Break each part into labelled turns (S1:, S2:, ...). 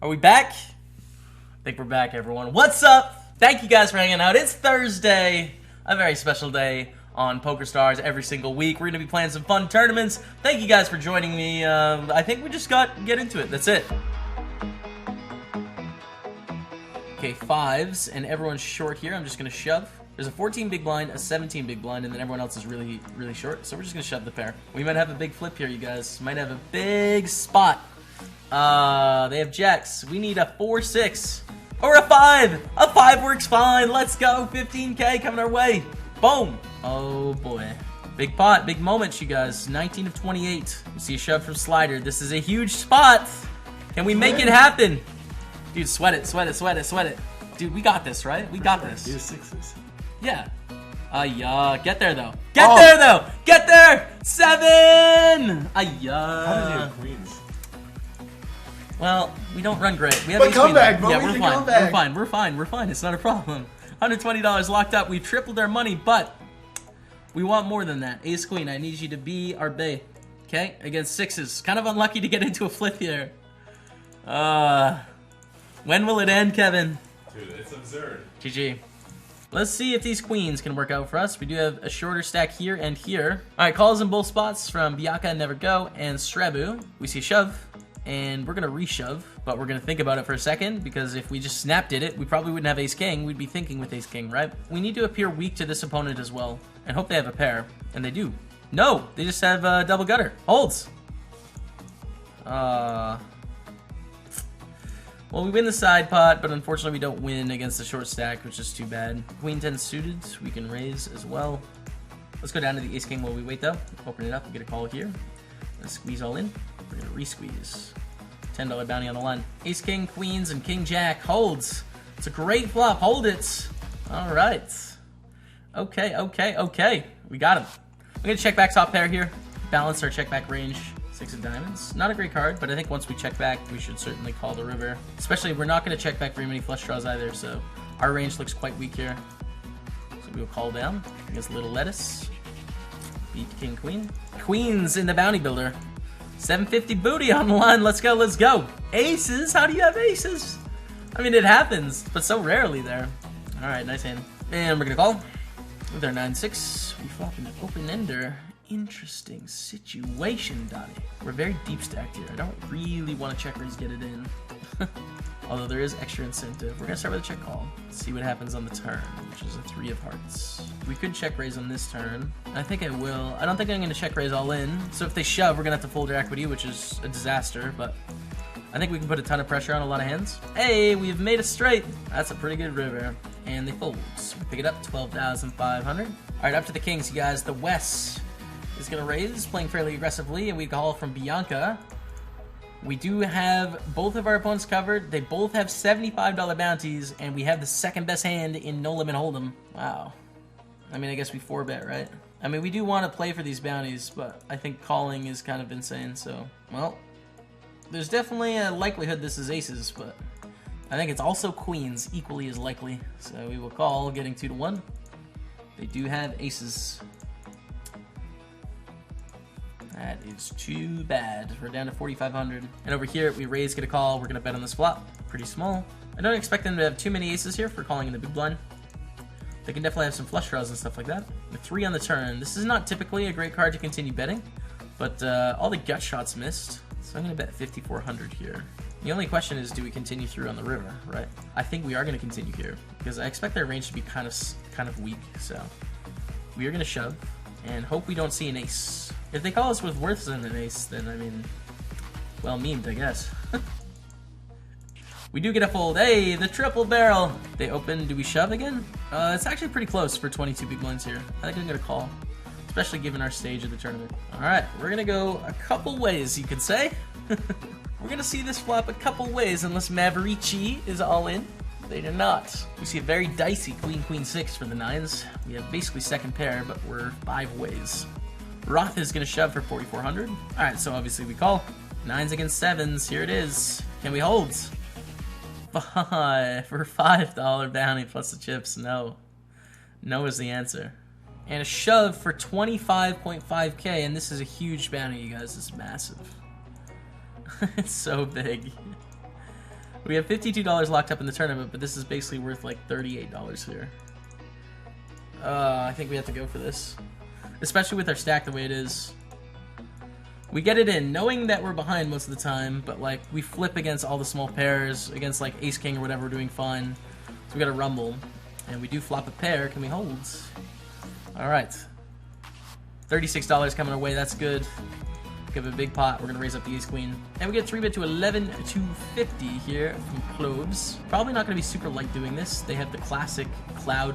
S1: Are we back? I think we're back, everyone. What's up? Thank you guys for hanging out. It's Thursday, a very special day on PokerStars every single week. We're going to be playing some fun tournaments. Thank you guys for joining me. I think we just get into it. That's it. Okay, fives, and everyone's short here. I'm just going to shove. There's a 14 big blind, a 17 big blind, and then everyone else is really, really short. So we're just going to shove the pair. We might have a big flip here, you guys. Might have a big spot. They have jacks. We need a 4-6 or a 5. A 5 works fine. Let's go. 15K coming our way. Boom. Oh boy. Big pot, big moments, you guys. 19 of 28. You see a shove from Slider. This is a huge spot. Can we make it happen? Dude, sweat it, sweat it, sweat it, sweat it. Dude, we got this, right? We got this.
S2: Do sixes.
S1: Yeah. Get there though. Get there though. Get there. 7.
S2: How does he have queens?
S1: Well, we don't run great. We have
S2: But comeback, bro.
S1: Yeah,
S2: We
S1: we're
S2: can
S1: fine.
S2: come back.
S1: We're fine. We're fine. We're fine. It's not a problem. $120 locked up. We've tripled our money, but we want more than that. Ace Queen, I need you to be our bae. Okay? Against sixes. Kind of unlucky to get into a flip here. When will it end, Kevin?
S2: Dude, it's absurd.
S1: GG. Let's see if these queens can work out for us. We do have a shorter stack here and here. Alright, calls in both spots from Bianca and Never Go and Strabu. We see shove, and we're going to reshove, but we're going to think about it for a second, because if we just snapped it, we probably wouldn't have ace-king. We'd be thinking with ace-king, right? We need to appear weak to this opponent as well, and hope they have a pair, and they do. No! They just have double gutter. Holds! Well, we win the side pot, but unfortunately we don't win against the short stack, which is too bad. Queen 10 suited, we can raise as well. Let's go down to the ace-king while we wait, though. Open it up and get a call here. Let's squeeze all in. We're going to re-squeeze. $10 bounty on the line. Ace-king, queens, and king-jack holds. It's a great flop. Hold it. All right. Okay, okay, okay. We got him. We're going to check back top pair here. Balance our check back range. 6 of diamonds. Not a great card, but I think once we check back, we should certainly call the river. Especially, we're not going to check back very many flush draws either, so our range looks quite weak here. So we will call down against Little Lettuce. Beat King Queen. Queens in the bounty builder. 750 booty on the line. Let's go, let's go. Aces? How do you have aces? I mean, it happens, but so rarely there. All right, nice hand. And we're going to call with our 9-6. We flop an open ender. Interesting situation, Donnie. We're very deep stacked here. I don't really want to check raise, get it in. Although there is extra incentive. We're going to start with a check call. See what happens on the turn, which is a 3 of hearts. We could check raise on this turn. I think I will. I don't think I'm going to check raise all in. So if they shove, we're going to have to fold our equity, which is a disaster, but I think we can put a ton of pressure on a lot of hands. Hey, we've made a straight. That's a pretty good river. And they fold. So we pick it up, 12,500. All right, up to the kings, you guys. The West is going to raise, playing fairly aggressively, and we call from Bianca. We do have both of our opponents covered. They both have $75 bounties, and we have the second best hand in No Limit Hold'em. Wow. I mean, I guess we 4-bet, right? I mean, we do want to play for these bounties, but I think calling is kind of insane, so... Well, there's definitely a likelihood this is aces, but I think it's also queens, equally as likely. So we will call, getting 2-1. They do have aces. That is too bad. We're down to 4,500. And over here, we raise, get a call. We're going to bet on this flop. Pretty small. I don't expect them to have too many aces here for calling in the big blind. They can definitely have some flush draws and stuff like that. With 3 on the turn. This is not typically a great card to continue betting, but all the gut shots missed. So I'm going to bet 5,400 here. The only question is, do we continue through on the river, right? I think we are going to continue here, because I expect their range to be kind of weak. So we are going to shove and hope we don't see an ace. If they call us with worse than an ace, then, I mean, well memed, I guess. We do get a fold. Hey, the triple barrel. They open. Do we shove again? It's actually pretty close for 22 big blinds here. I think I'm going to call, especially given our stage of the tournament. All right, we're going to go a couple ways, you could say. We're going to see this flop a couple ways, unless Maverici is all in. They do not. We see a very dicey queen, 6 for the 9s. We have basically second pair, but we're 5 ways. Roth is going to shove for 4,400. All right, so obviously we call. 9s against 7s. Here it is. Can we hold? 5 for $5 bounty plus the chips. No. No is the answer. And a shove for 25.5k, and this is a huge bounty, you guys. It's massive. It's so big. We have $52 locked up in the tournament, but this is basically worth like $38 here. I think we have to go for this. Especially with our stack the way it is. We get it in, knowing that we're behind most of the time, but like we flip against all the small pairs, against like ace king or whatever, we're doing fine. So we got a rumble, and we do flop a pair. Can we hold? All right, $36 coming our way. That's good. Give it a big pot. We're gonna raise up the ace queen, and we get 3-bet to 11,250 here from Cloves. Probably not gonna be super light doing this. They have the classic cloud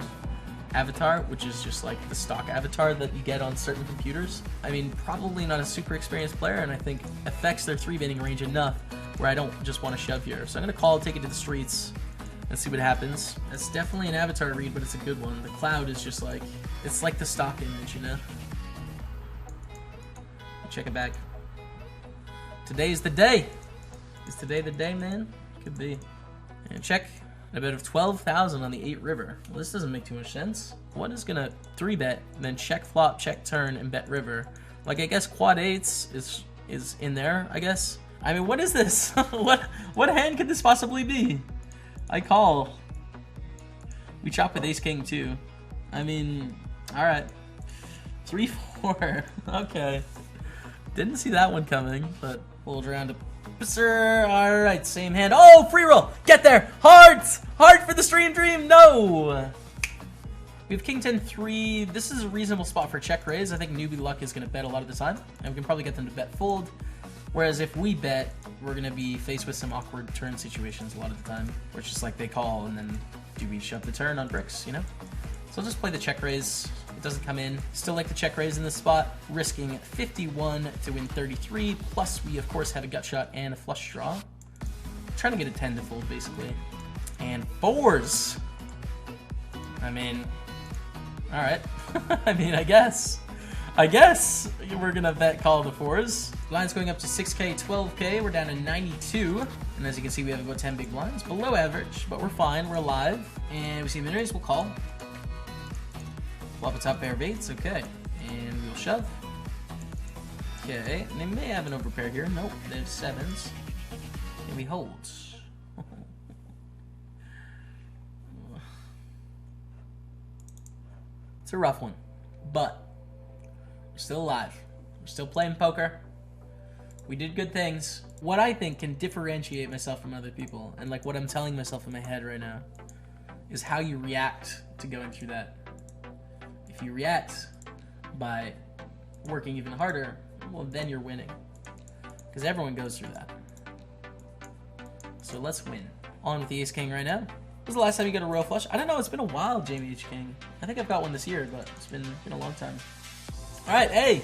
S1: avatar, which is just like the stock avatar that you get on certain computers. I mean, probably not a super experienced player, and I think affects their 3-betting range enough where I don't just want to shove here. So I'm gonna call, take it to the streets, and see what happens. That's definitely an avatar read, but it's a good one. The cloud is just like, it's like the stock image, you know? Check it back. Today's the day. Is today the day, man? Could be. And check. A bet of 12,000 on the 8 river. Well, this doesn't make too much sense. What is gonna 3-bet, then check flop, check turn, and bet river? Like, I guess quad 8s is in there, I guess. I mean, what is this? what hand could this possibly be? I call. We chop with ace king too. I mean, all right. 3-4. Okay. Didn't see that one coming, but hold around to sir. All right, same hand. Oh, free roll. Get there. Hearts. Heart for the stream dream. No. We have king 10-3. This is a reasonable spot for check raise. I think newbie luck is going to bet a lot of the time, and we can probably get them to bet fold. Whereas if we bet, we're going to be faced with some awkward turn situations a lot of the time, where it's just like they call, and then do we shove the turn on bricks, you know? So I'll just play the check raise. It doesn't come in. Still like the check raise in this spot, risking 51 to win 33. Plus, we of course had a gut shot and a flush draw. Trying to get a 10 to fold, basically. And 4s. I mean, all right. I mean, I guess we're gonna bet call the 4s. Blinds going up to 6K, 12K. We're down to 92. And as you can see, we have about 10 big blinds. Below average, but we're fine. We're alive. And we see min raise, we'll call. Flop a top pair of 8s, okay. And we'll shove. Okay, and they may have an overpair here. Nope, they have 7s. And we hold. It's a rough one, but we're still alive. We're still playing poker. We did good things. What I think can differentiate myself from other people, and like what I'm telling myself in my head right now, is how you react to going through that. If you react by working even harder, well, then you're winning. Because everyone goes through that. So let's win. On with the ace king right now. When was the last time you got a royal flush? I don't know, it's been a while, Jamie H. King. I think I've got one this year, but it's been a long time. Alright, hey!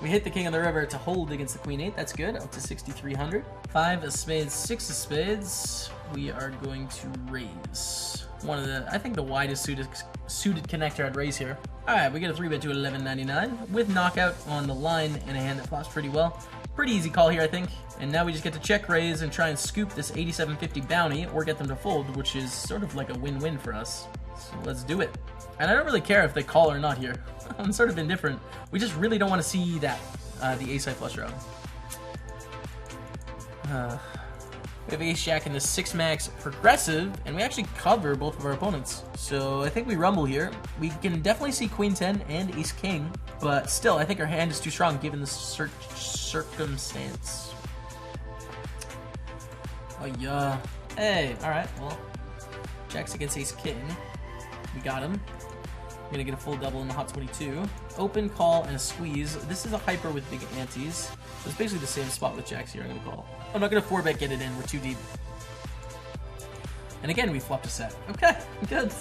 S1: We hit the king of the river to hold against the queen 8. That's good, up to 6,300. 5 of spades, 6 of spades. We are going to raise. One of the, I think the widest suited connector I'd raise here. Alright, we get a 3-bet to 11.99 with knockout on the line and a hand that flops pretty well. Pretty easy call here, I think. And now we just get to check raise and try and scoop this 87.50 bounty or get them to fold, which is sort of like a win-win for us. So let's do it. And I don't really care if they call or not here. I'm sort of indifferent. We just really don't want to see that, the ace-high flush draw. We have ace-jack in the 6-max progressive, and we actually cover both of our opponents. So I think we rumble here. We can definitely see queen 10 and ace-king, but still, I think our hand is too strong given the circumstance. Oh, yeah. Hey, alright, well, jacks against ace-king. We got him. We're gonna get a full double in the hot 22. Open, call, and a squeeze. This is a hyper with big antes. So it's basically the same spot with jacks here. I'm gonna call. I'm not gonna 4-bet get it in. We're too deep. And again, we flopped a set. Okay, good.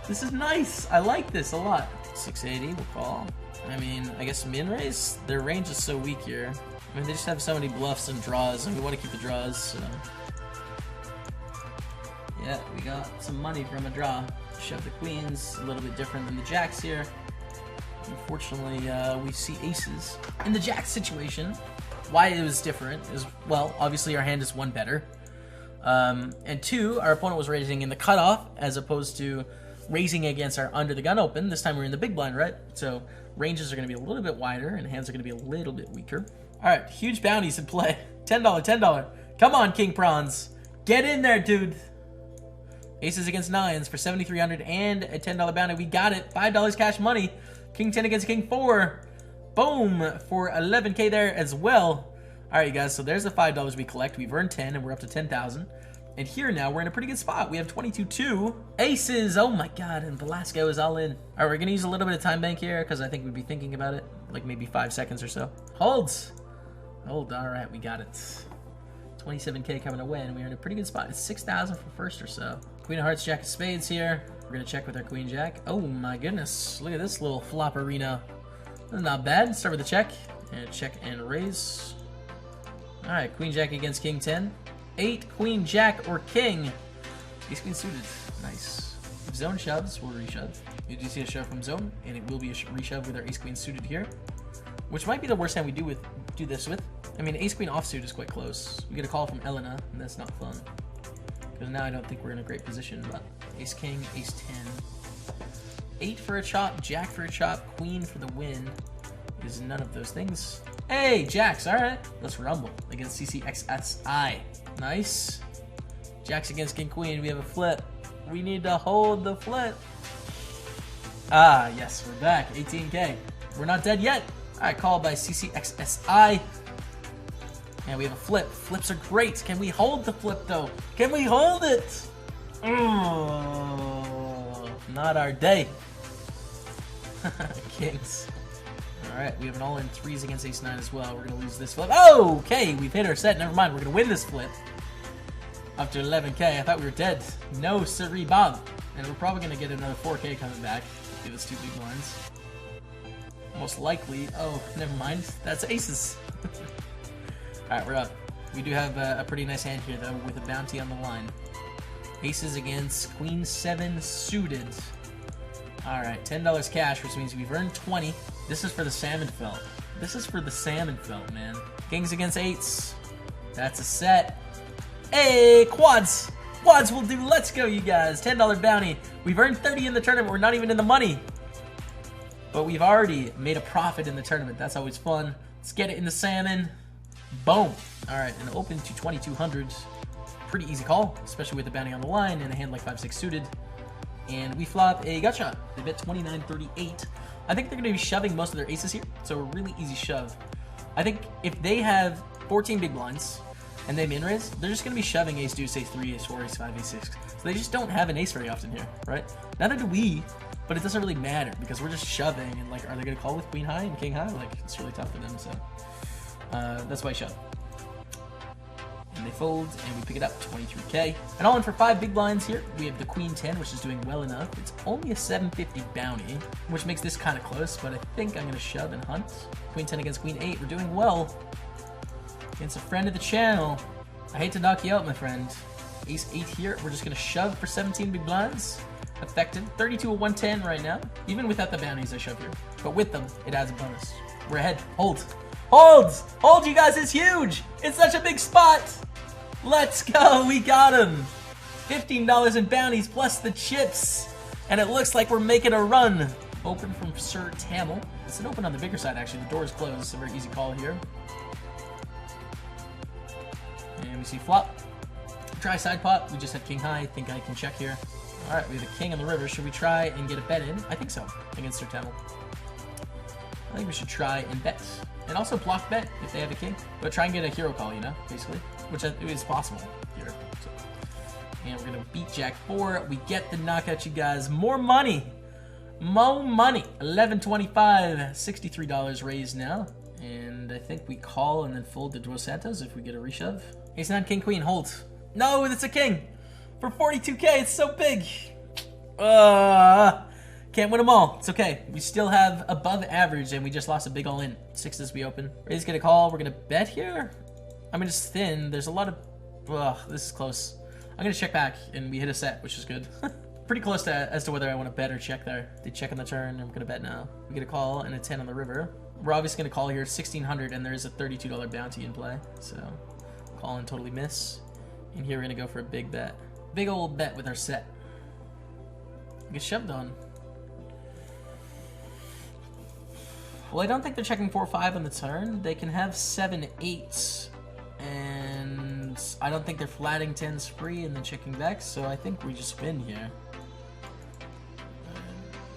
S1: This is nice. I like this a lot. 680, we'll call. I mean, I guess min raise. Their range is so weak here. I mean, they just have so many bluffs and draws, and we want to keep the draws. So. Yeah, we got some money from a draw. Shove the queens, a little bit different than the jacks here. Unfortunately, we see aces. In the jack situation, why it was different is, well, obviously our hand is 1 better. And 2, our opponent was raising in the cutoff as opposed to raising against our under the gun open. This time we're in the big blind, right? So ranges are going to be a little bit wider and hands are going to be a little bit weaker. All right, huge bounties in play. $10, $10. Come on, King Prawns. Get in there, dude. Aces against nines for 7,300 and a $10 bounty. We got it. $5 cash money. King 10 against King 4. Boom for 11K there as well. All right, guys, so there's the $5 we collect. We've earned 10, and we're up to 10,000. And here now, we're in a pretty good spot. We have 22-2. Aces, oh my god, and Velasco is all in. All right, we're going to use a little bit of time bank here because I think we'd be thinking about it, like maybe 5 seconds or so. Holds. Hold, all right, we got it. 27K coming away, and we're in a pretty good spot. It's 6,000 for first or so. Queen of Hearts, Jack of Spades here. We're going to check with our Queen Jack. Oh my goodness, look at this little flopperino. That's not bad. Start with a check. And check and raise. All right, Queen Jack against King 10. 8, Queen Jack or King. Ace Queen suited. Nice. If zone shoves, we'll reshove. You do see a shove from zone, and it will be a reshove with our Ace Queen suited here, which might be the worst hand we do this with. I mean, Ace Queen offsuit is quite close. We get a call from Elena, and that's not fun. Because now I don't think we're in a great position, but Ace King, Ace 10. 8 for a chop, Jack for a chop, Queen for the win. Is none of those things. Hey, Jacks, alright. Let's rumble against CCXSI. Nice. Jacks against King Queen. We have a flip. We need to hold the flip. Ah, yes, we're back. 18K. We're not dead yet. Alright, called by CCXSI. And we have a flip. Flips are great. Can we hold the flip, though? Can we hold it? Oh, not our day. Kings. Alright, we have an all-in 3s against Ace-9 as well. We're going to lose this flip. Oh, okay, we've hit our set. Never mind, we're going to win this flip. Up to 11K. I thought we were dead. No, sirree, Bob. And we're probably going to get another 4K coming back. Give us 2 big blinds. Most likely. Oh, never mind. That's aces. Alright, we're up. We do have a pretty nice hand here, though, with a bounty on the line. Aces against Queen 7 suited. Alright, $10 cash, which means we've earned 20. This is for the salmon felt. This is for the salmon felt, man. Kings against 8s. That's a set. Hey, quads! Quads will do. Let's go, you guys. $10 bounty. We've earned 30 in the tournament. We're not even in the money. But we've already made a profit in the tournament. That's always fun. Let's get it in the salmon. Boom. Alright, and open to 2,200. Pretty easy call, especially with the bounty on the line and a hand like 5-6 suited. And we flop a gut shot. They bet 29.38. I think they're going to be shoving most of their aces here, so a really easy shove. I think if they have 14 big blinds and they min raise, they're just going to be shoving ace deuce, ace 3, ace 4, ace 5, ace 6. So they just don't have an ace very often here, right? Neither do we, but it doesn't really matter because we're just shoving. And like, are they going to call with queen high and king high? Like, it's really tough for them. So that's why I shove. And they fold, and we pick it up, 23K. And all in for 5 big blinds here. We have the Queen 10, which is doing well enough. It's only a 750 bounty, which makes this kind of close, but I think I'm going to shove and hunt. Queen 10 against Queen 8. We're doing well. Against a friend of the channel. I hate to knock you out, my friend. Ace 8 here. We're just going to shove for 17 big blinds. Affected. 32 of 110 right now. Even without the bounties, I shove here. But with them, it adds a bonus. We're ahead. Hold. Hold! Hold, you guys, it's huge! It's such a big spot! Let's go, we got him! $15 in bounties plus the chips. And it looks like we're making a run. Open from Sir Tamil. It's an open on the bigger side, actually. The door is closed. It's a very easy call here. And we see flop. Try side pot. We just had king high. I think I can check here. Alright, we have a king on the river. Should we try and get a bet in? I think so, against Sir Tamil. I think we should try and bet. And also block bet if they have a king. But try and get a hero call, you know, basically. Which is possible here. So. And we're going to beat Jack 4. We get the knockout, you guys. More money. More money. $11.25. $63 raised now. And I think we call and then fold the Dos Santos if we get a reshove. Ace 9, king, queen, hold. No, it's a king. For 42K, it's so big. Can't win them all. It's okay. We still have above average, and we just lost a big all-in. 6s we open. Raise, get a call. We're going to bet here. I mean, it's thin. There's a lot of... Ugh, this is close. I'm going to check back, and we hit a set, which is good. Pretty close to as to whether I want to bet or check there. They check on the turn. I'm going to bet now. We get a call and a 10 on the river. We're obviously going to call here 1,600, and there's a $32 bounty in play. So, call and totally miss. And here we're going to go for a big bet. Big old bet with our set. Get shoved on. Well, I don't think they're checking 4-5 on the turn. They can have 7-8, and And I don't think they're flatting 10s free and then checking back, so I think we just win here.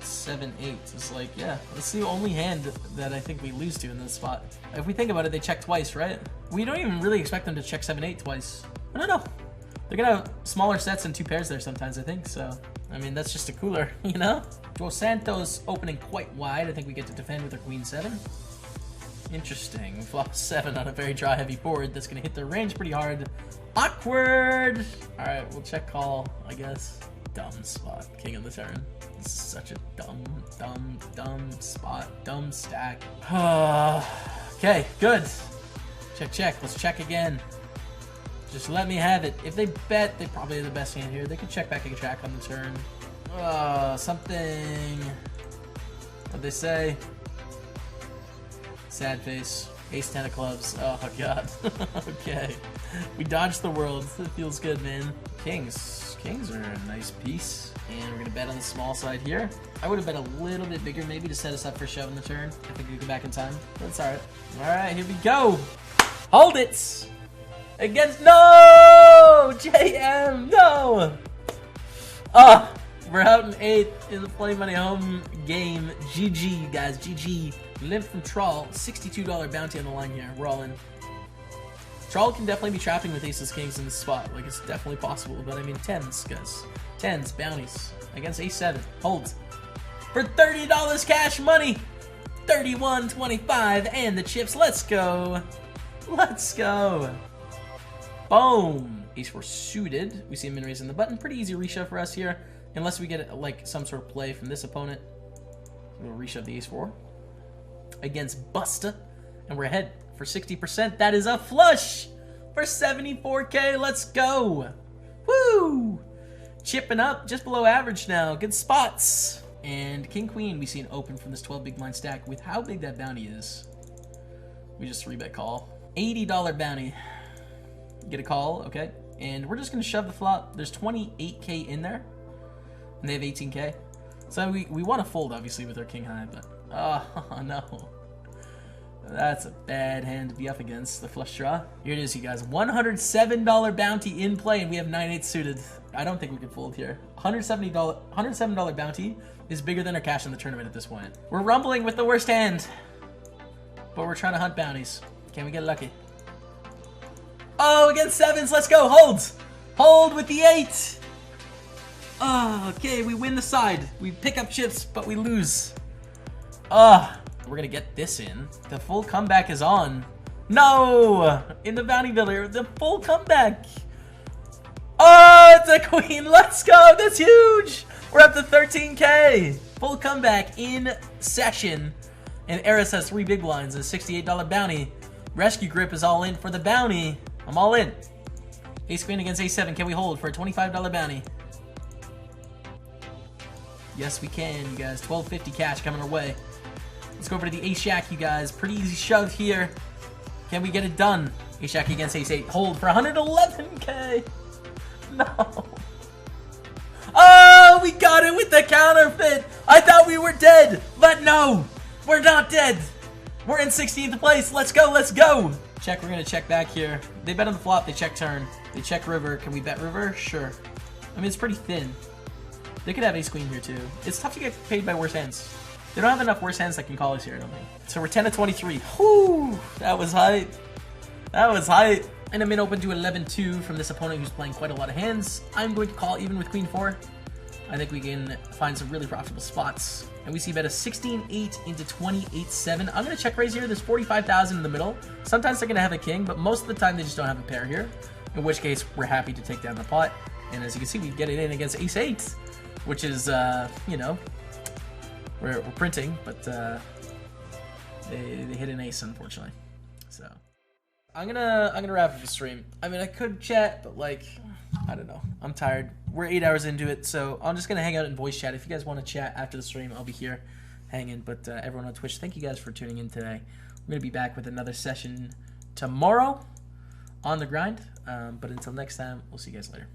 S1: 7-8 is like, yeah, that's the only hand that I think we lose to in this spot. If we think about it, they check twice, right? We don't even really expect them to check 7-8 twice. I don't know. They're gonna have smaller sets and 2 pairs there sometimes, I think, so I mean, that's just a cooler, you know? Dos Santos opening quite wide. I think we get to defend with our Queen 7. Interesting. Flop 7 on a very draw heavy board. That's gonna hit their range pretty hard. Awkward! Alright, we'll check call, I guess. Dumb spot. King of the turn. This is such a dumb spot. Dumb stack. Okay, good. Check. Let's check again. Just let me have it. If they bet, they probably have the best hand here. They could check back a jack on the turn. Something. What'd they say? Sad face. Ace 10 of clubs. Oh god. Okay. We dodged the world. It feels good, man. Kings. Kings are a nice piece. And we're gonna bet on the small side here. I would have bet a little bit bigger maybe to set us up for shoving the turn. I think we can go back in time. That's alright. Alright, here we go. Hold it! Against no! JM, no! We're out in 8th in the Play Money Home game. GG, guys, GG. Limp from Troll, $62 bounty on the line here. We're all in. Troll can definitely be trapping with aces, kings in this spot. Like, it's definitely possible, but I mean, 10s, guys. 10s, bounties. Against A7. Hold. For $30 cash money! 31.25 and the chips. Let's go. Let's go. Boom. Ace-4 suited. We see a min-raise in the button. Pretty easy reshove for us here. Unless we get, like, some sort of play from this opponent. We'll reshove the Ace-4. Against Busta. And we're ahead for 60%. That is a flush for 74K. Let's go. Woo! Chipping up just below average now. Good spots. And King Queen, we see an open from this 12 big blind stack with how big that bounty is. We just 3-bet call. $80 bounty. Get a call, okay. And we're just going to shove the flop. There's 28K in there. And they have 18K. So we want to fold, obviously, with our king high, but... Oh, no. That's a bad hand to be up against, the flush draw. Here it is, you guys. $107 bounty in play, and we have 9-8 suited. I don't think we can fold here. $107 bounty is bigger than our cash in the tournament at this point. We're rumbling with the worst hand. But we're trying to hunt bounties. Can we get lucky? Oh, against 7s. Let's go. Hold. Hold with the 8. Oh, okay, we win the side. We pick up chips, but we lose. We're going to get this in. The full comeback is on. No! In the bounty builder, the full comeback. Oh, it's a queen. Let's go. That's huge. We're up to 13K. Full comeback in session. And Eris has 3 big blinds, a $68 bounty. Rescue Grip is all in for the bounty. I'm all in. Ace Queen against A7. Can we hold for a $25 bounty? Yes, we can, you guys. $12.50 cash coming our way. Let's go over to the Ace Jack, you guys. Pretty easy shove here. Can we get it done? Ace Jack against Ace 8. Hold for 111K. No. Oh, we got it with the counterfeit. I thought we were dead, but no. We're not dead. We're in 16th place. Let's go, let's go. Check, we're going to check back here. They bet on the flop, they check turn. They check river. Can we bet river? Sure. I mean, it's pretty thin. They could have ace queen here too. It's tough to get paid by worse hands. They don't have enough worse hands that can call us here, I don't think. So we're 10 to 23. Whoo! That was hype. That was hype. And I'm in open to 11-2 from this opponent who's playing quite a lot of hands. I'm going to call even with queen 4. I think we can find some really profitable spots. And we see bet a 16-8 into 28-7. I'm going to check raise here. There's 45,000 in the middle. Sometimes they're going to have a king, but most of the time they just don't have a pair here. In which case, we're happy to take down the pot. And as you can see, we get it in against ace 8, which is, you know, we're printing, but they hit an ace, unfortunately. So I'm gonna wrap up the stream. I mean, I could chat, but like, I don't know. I'm tired. We're 8 hours into it, so I'm just gonna hang out in voice chat. If you guys want to chat after the stream, I'll be here hanging. But everyone on Twitch, thank you guys for tuning in today. I'm gonna be back with another session tomorrow on the grind. But until next time, we'll see you guys later.